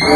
एक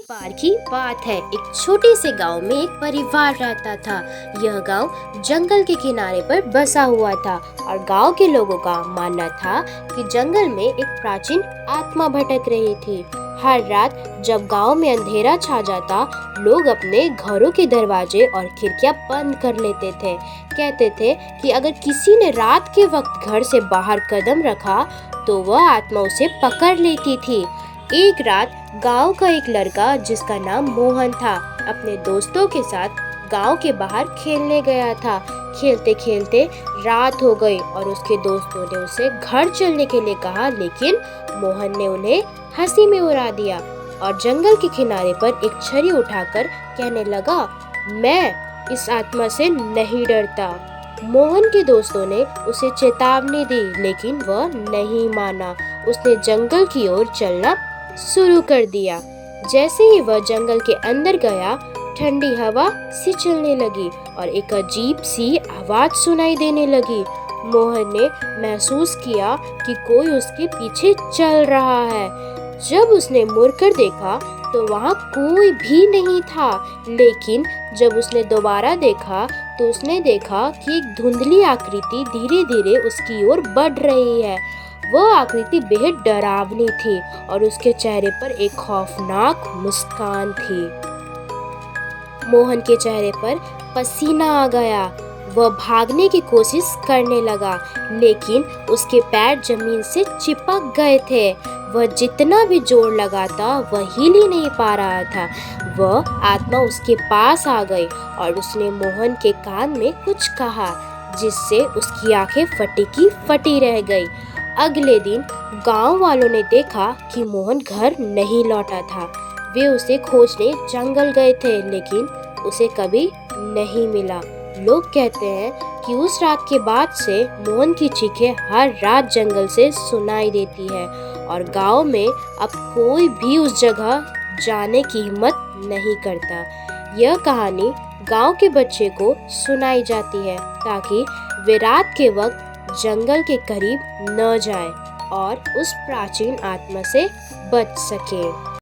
बार की बात है, एक छोटे से गांव में एक परिवार रहता था। यह गांव जंगल के किनारे पर बसा हुआ था और गांव के लोगों का मानना था कि जंगल में एक प्राचीन आत्मा भटक रही थी। हर रात जब गांव में अंधेरा छा जाता, लोग अपने घरों के दरवाजे और खिड़कियां बंद कर लेते थे। कहते थे कि अगर किसी ने रात के वक्त घर से बाहर कदम रखा तो वह आत्मा उसे पकड़ लेती थी। एक रात गांव का एक लड़का जिसका नाम मोहन था, अपने दोस्तों के साथ गांव के बाहर खेलने गया था। खेलते खेलते रात हो गई और उसके दोस्तों ने उसे घर चलने के लिए कहा, लेकिन मोहन ने उन्हें हंसी में उड़ा दिया और जंगल के किनारे पर एक छड़ी उठाकर कहने लगा, मैं इस आत्मा से नहीं डरता। मोहन के दोस्तों ने उसे चेतावनी दी, लेकिन वह नहीं माना। उसने जंगल की ओर चलना शुरू कर दिया। जैसे ही वह जंगल के अंदर गया, ठंडी हवा सी चलने लगी और एक अजीब सी आवाज सुनाई देने लगी। मोहन ने महसूस किया कि कोई उसके पीछे चल रहा है। जब उसने मुड़कर देखा तो वहाँ कोई भी नहीं था, लेकिन जब उसने दोबारा देखा तो उसने देखा कि एक धुंधली आकृति धीरे धीरे उसकी ओर बढ़ रही है। वह आकृति बेहद डरावनी थी और उसके चेहरे पर एक खौफनाक मुस्कान थी। मोहन के चेहरे पर पसीना आ गया। वह भागने की कोशिश करने लगा, लेकिन उसके पैर जमीन से चिपक गए थे। वह जितना भी जोर लगाता वह हिल ही नहीं पा रहा था। वह आत्मा उसके पास आ गई और उसने मोहन के कान में कुछ कहा, जिससे उसकी आंखें फटी की फटी रह गई। अगले दिन गांव वालों ने देखा कि मोहन घर नहीं लौटा था। वे उसे खोजने जंगल गए थे, लेकिन उसे कभी नहीं मिला। लोग कहते हैं कि उस रात के बाद से मोहन की चीखें हर रात जंगल से सुनाई देती है और गांव में अब कोई भी उस जगह जाने की हिम्मत नहीं करता। यह कहानी गांव के बच्चे को सुनाई जाती है ताकि वे रात के वक्त जंगल के करीब न जाए और उस प्राचीन आत्मा से बच सके।